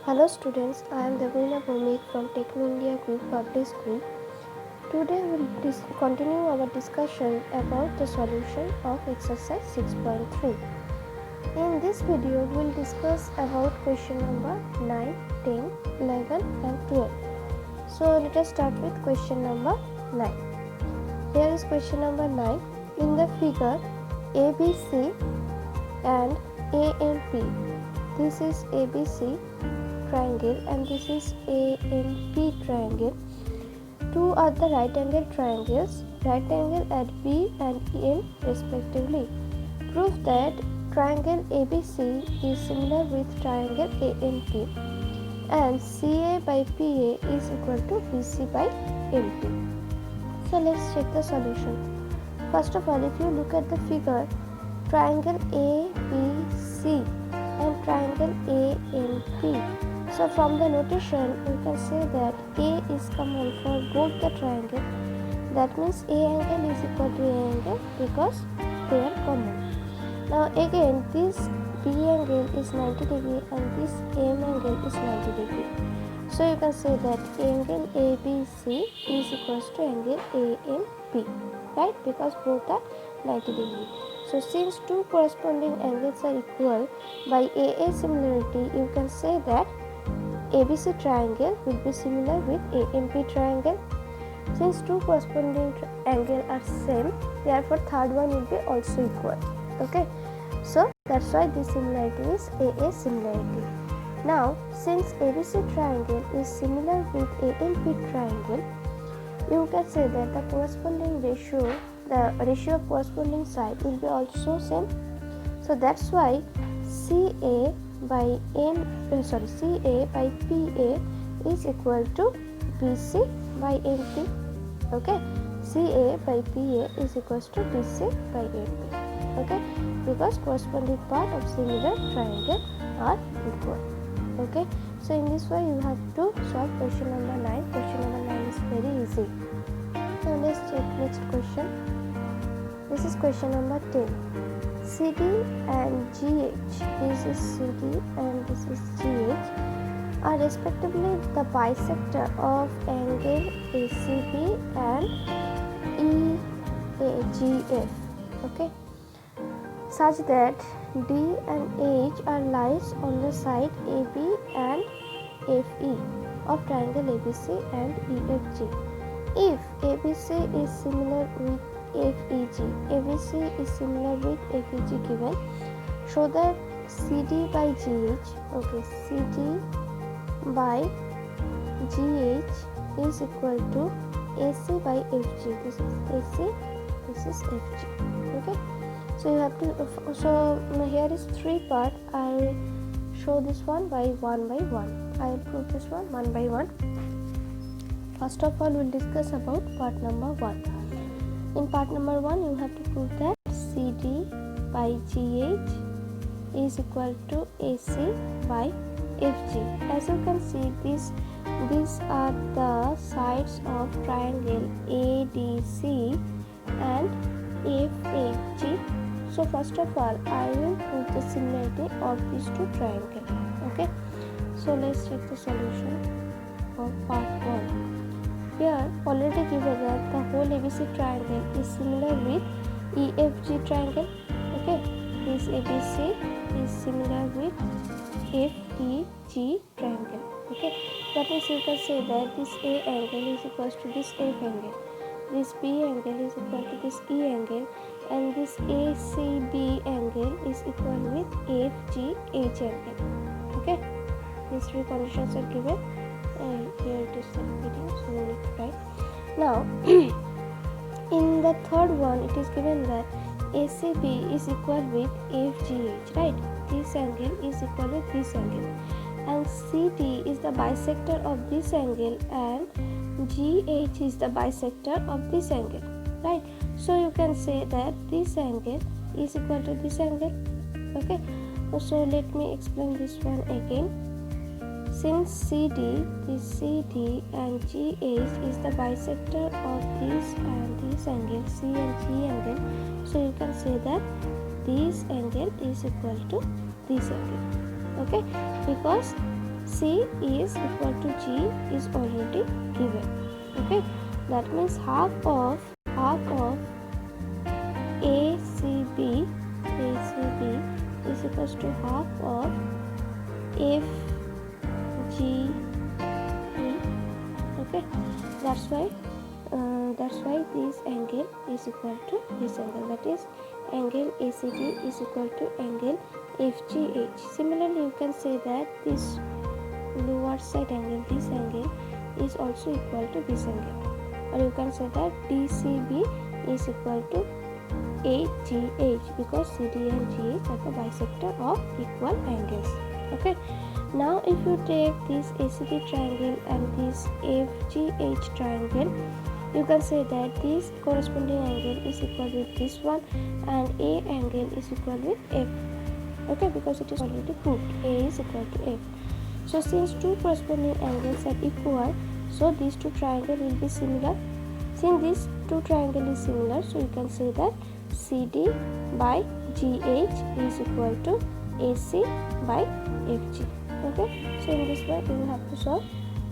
Hello students, I am Devina Bhumik from Techno India Group Public School. Today we will continue our discussion about the solution of exercise 6.3. In this video, we will discuss about question number 9, 10, 11 and 12. So let us start with question number 9. Here is question number 9. In the figure ABC and AMP, this is ABC triangle and this is AMP triangle. Two are the right angle triangles, right angle at B and M respectively. Prove that triangle ABC is similar with triangle AMP and CA by PA is equal to BC by MP. So let's check the solution. First of all, if you look at the figure, triangle ABC and triangle AMP. So from the notation, we can say that A is common for both the triangle. That means A angle is equal to A angle because they are common. Now again, this B angle is 90 degree and this AM angle is 90 degree. So you can say that angle ABC is equals to angle AMP, right? Because both are 90 degree. So since two corresponding angles are equal, by AA similarity, you can say that ABC triangle will be similar with AMP triangle. Since two corresponding angles are same, therefore third one will be also equal. Okay, so that's why this similarity is AA similarity. Now, since ABC triangle is similar with AMP triangle, you can say that the corresponding ratio, the ratio of corresponding side will be also same. So that's why CA by PA is equal to BC by MP. Okay, CA by PA is equals to BC by MP. Okay, because corresponding part of similar triangle are equal. Okay, so in this way you have to solve question number 9. Question number 9 is very easy. Now let's check next question. This is question number 10. CD and GH, this is CD and this is GH, are respectively the bisector of angle ACB and EGF, okay, such that D and H are lies on the side AB and FE of triangle ABC and EFG. If ABC is similar with FEG, ABC is similar with FEG given, show that CD by GH, okay, CD by GH is equal to AC by FG. This is AC, this is FG. Okay, so you have to, so here is three part. I'll show this one by one. I'll prove this one by one. First of all, we'll discuss about part number 1. In part number 1, you have to prove that CD by GH is equal to AC by FG. As you can see, these are the sides of triangle ADC and FAG. So first of all, I will prove the similarity of these two triangles. Okay. So let's check the solution of part 1. Here already given that the whole ABC triangle is similar with EFG triangle. Okay, this ABC is similar with FEG triangle. Okay, that means you can say that this A angle is equal to this F angle, this B angle is equal to this E angle, and this ACB angle is equal with FGH angle. Okay, these three conditions are given. And here it is repeating, so we need to write. Now in the third one, it is given that ACB is equal with FGH, right? This angle is equal with this angle, and CD is the bisector of this angle, and GH is the bisector of this angle, right? So you can say that this angle is equal to this angle. Okay, so let me explain this one again. Since CD and GH is the bisector of this and this angle, C and G angle, so you can say that this angle is equal to this angle. Okay, because C is equal to G is already given. Okay, that means half of ACB is equals to half of FGE. Okay, that's why this angle is equal to this angle, that is angle ACD is equal to angle FGH. Similarly, you can say that this lower side angle, this angle is also equal to this angle, or you can say that DCB is equal to AGH, because CD and GH are the bisector of equal angles. Okay, now if you take this ACD triangle and this FGH triangle, you can say that this corresponding angle is equal with this one, and A angle is equal with F. Okay, because it is already proved A is equal to F. So since two corresponding angles are equal, so these two triangles will be similar. Since these two triangles is similar, so you can say that CD by GH is equal to AC by FG. Okay, so in this way you will have to solve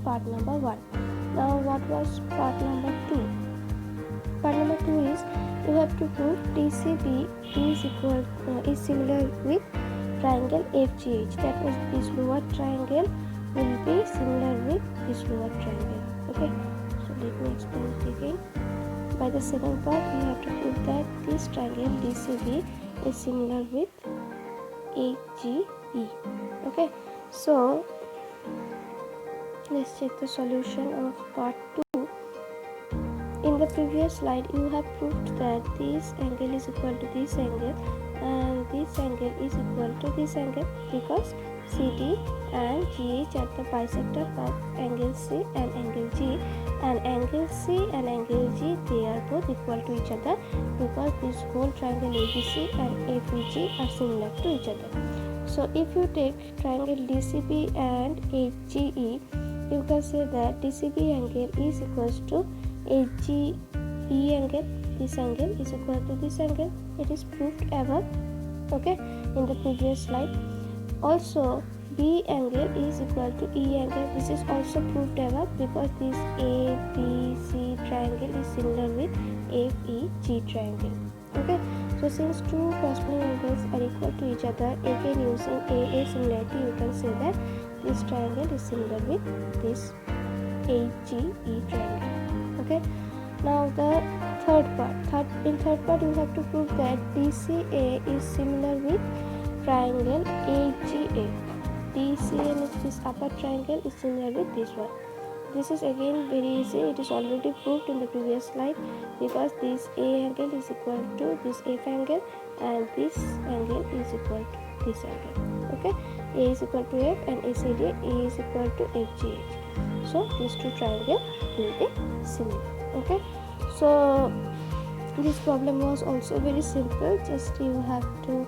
part number 1. Now what was part number 2? Part number 2 is you have to prove DCB is similar with triangle FGH. That means this lower triangle will be similar with this lower triangle. Okay, so let me explain it again. By the second part, you have to prove that this triangle DCB is similar with AGE. Okay, so let's check the solution of part 2. In the previous slide, you have proved that this angle is equal to this angle and this angle is equal to this angle, because CD and GH are the bisector of angle C and angle G, and angle C and angle G, they are both equal to each other, because this whole triangle ABC and FEG are similar to each other. So if you take triangle DCB and HGE, you can say that DCB angle is equals to HGE angle. This angle is equal to this angle. It is proved above, okay, in the previous slide. Also, B angle is equal to E angle. This is also proved above, because this ABC triangle is similar with FEG triangle. Okay, so since two corresponding angles are equal to each other, again using AA similarity, you can say that this triangle is similar with this HGE triangle. Okay, now the third part. In third part, you have to prove that DCA is similar with triangle AGA. DCA means this upper triangle is similar with this one. This is again very easy. It is already proved in the previous slide, because this A angle is equal to this F angle and this angle is equal to this angle. Okay, A is equal to F and ACD is equal to FGH. So these two triangles will be similar. Okay, so this problem was also very simple. Just you have to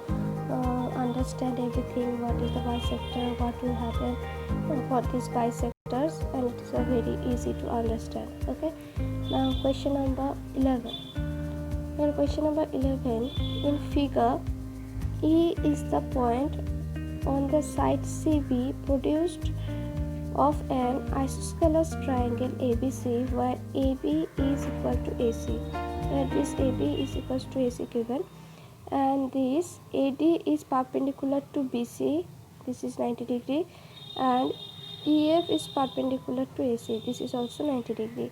understand everything, what is the bisector, what will happen for these bisectors, and it is very easy to understand. Okay, now question number 11. In question number 11, in figure, E is the point on the side CB produced of an isosceles triangle ABC, where AB is equal to AC, where this AB is equal to AC given, and this AD is perpendicular to BC, this is 90 degree, and EF is perpendicular to AC, this is also 90 degree.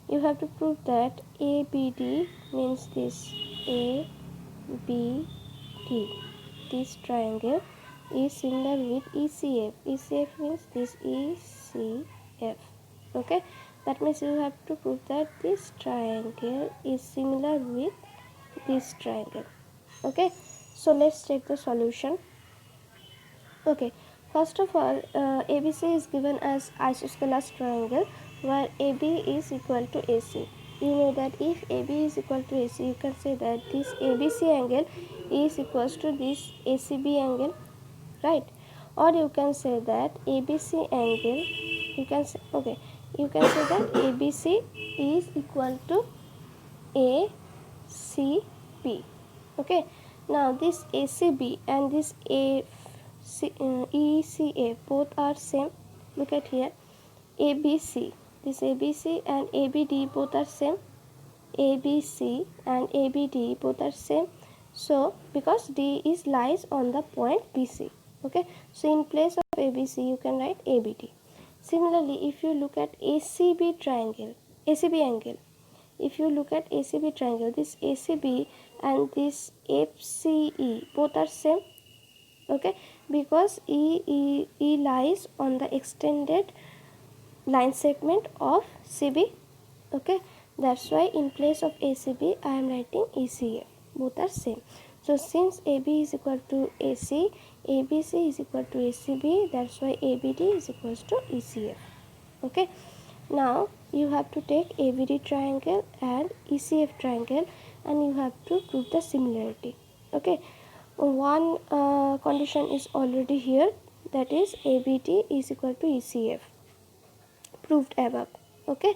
You have to prove that ABD means this ABD, this triangle is similar with ECF. ECF means this ECF. Okay, that means you have to prove that this triangle is similar with this triangle. Okay, so let's check the solution. Okay, first of all, ABC is given as isosceles triangle, where AB is equal to AC. You know that if AB is equal to AC, you can say that this ABC angle is equals to this ACB angle, right? Or you can say that ABC angle, you can say that ABC is equal to ACB. Okay, now this ACB and this ECA both are same. Look at here, ABC. This ABC and ABD both are same. ABC and ABD both are same. So because D is lies on the point BC. Okay. So in place of ABC you can write ABD. Similarly, if you look at ACB triangle, ACB angle. If you look at ACB triangle, this ACB and this FCE both are same. Okay, because E lies on the extended line segment of CB. Okay, that's why in place of ACB I am writing ECF. Both are same. So since AB is equal to AC, ABC is equal to ACB, that's why ABD is equal to ECF. Okay, now you have to take ABD triangle and ECF triangle and you have to prove the similarity. Okay, one condition is already here, that is ABD is equal to ECF, proved above. Okay,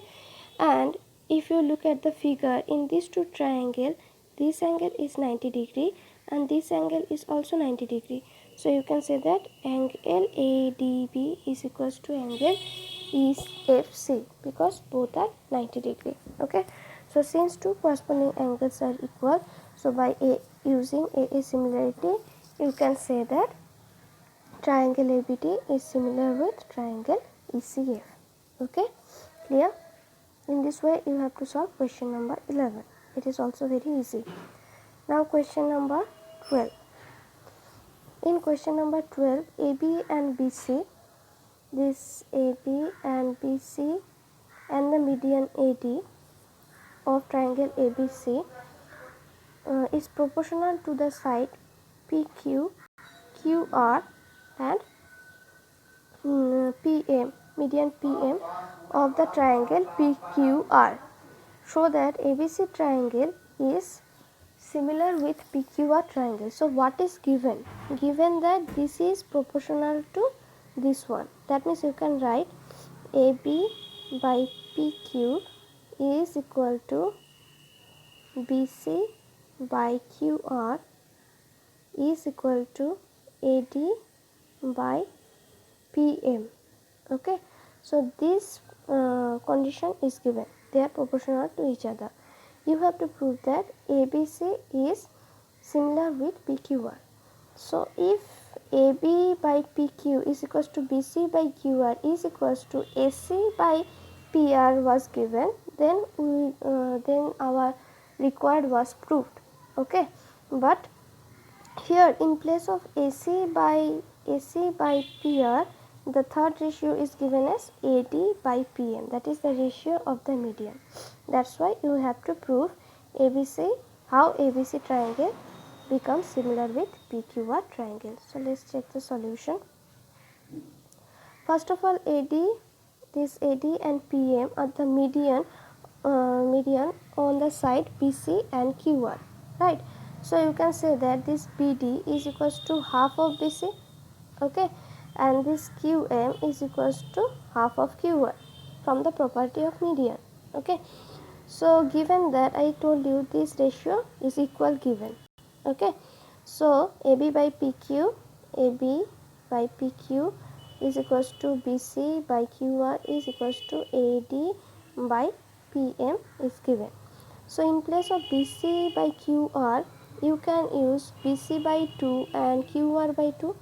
and if you look at the figure, in these two triangle, this angle is 90 degree and this angle is also 90 degree. So you can say that angle ADB is equals to angle EFC because both are 90 degree. Okay, so since two corresponding angles are equal, so by using AA similarity you can say that triangle ABD is similar with triangle ECF. Okay, clear? In this way you have to solve question number 11. It is also very easy. Now question number 12. In question number 12, AB and BC, this AB and BC and the median AD of triangle ABC is proportional to the side PQ, QR and PM, median PM of the triangle PQR. Show that ABC triangle is similar with PQR triangle. So what is given? Given that this is proportional to this one. That means you can write AB by PQ is equal to BC by QR is equal to AD by PM. Okay, so this condition is given, they are proportional to each other. You have to prove that ABC is similar with PQR. So if AB by PQ is equals to BC by QR is equals to AC by PR was given, then then our required was proved. Okay, but here in place of AC by PR, the third ratio is given as AD by PM, that is the ratio of the median. That's why you have to prove ABC, how ABC triangle becomes similar with PQR triangle. So let's check the solution. First of all, this AD and PM are the median on the side BC and QR, right? So you can say that this BD is equals to half of BC, okay, and this QM is equals to half of QR from the property of median. Okay, so given that I told you this ratio is equal given. Okay, so AB by PQ is equals to BC by QR is equals to AD by PM is given. So in place of BC by QR, you can use BC by 2 and QR by 2.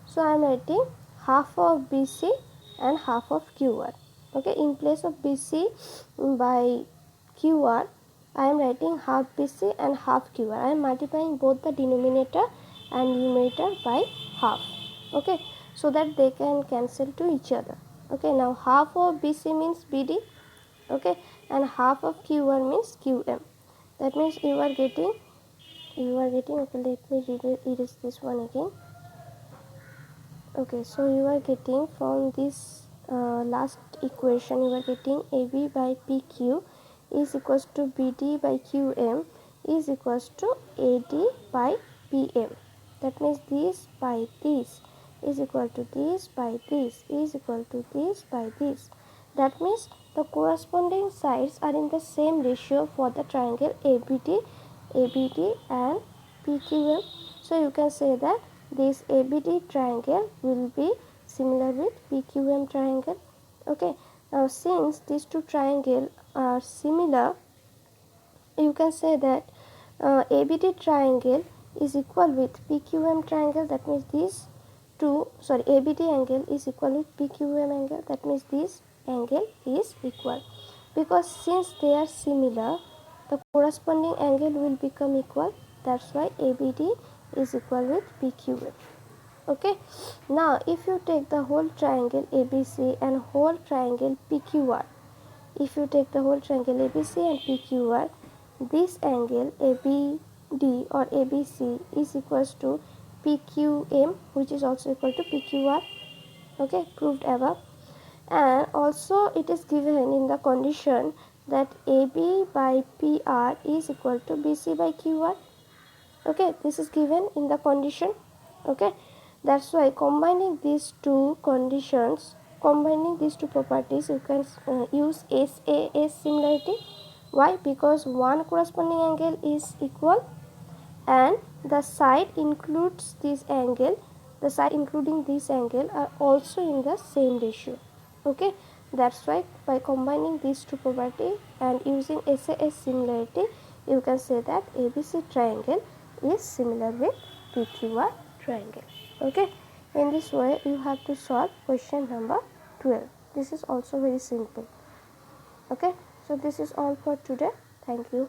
So I am writing half of BC and half of QR. Okay, in place of BC by QR, I am writing half BC and half QR. I am multiplying both the denominator and numerator by half. Okay, so that they can cancel to each other. Okay, now half of BC means BD. Okay, and half of QR means QM. That means you are getting, okay, let me erase this one again. Okay, so you are getting from this last equation, you are getting AB by PQ is equals to BD by QM is equals to AD by PM. That means this by this is equal to this by this is equal to this by this. That means the corresponding sides are in the same ratio for the triangle ABD and PQM. So you can say that this ABD triangle will be similar with PQM triangle. Okay, now since these two triangles are similar, you can say that ABD triangle is equal with PQM triangle. That means these two, ABD angle is equal with PQM angle. That means this angle is equal, because since they are similar, the corresponding angle will become equal. That's why ABD is equal with PQM. Okay, now if you take the whole triangle ABC and whole triangle PQR, if you take the whole triangle ABC and PQR, this angle ABD or ABC is equals to PQM, which is also equal to PQR. Okay, proved above. And also it is given in the condition that AB by PR is equal to BC by QR. Okay, this is given in the condition. Okay, that's why combining these two conditions, combining these two properties, you can use SAS similarity. Why? Because one corresponding angle is equal and the side includes this angle, the side including this angle are also in the same ratio. Okay, that's why by combining these two properties and using SAS similarity, you can say that ABC triangle is similar with PQR triangle. Okay, in this way you have to solve question number 12. This is also very simple. Okay, so this is all for today. Thank you.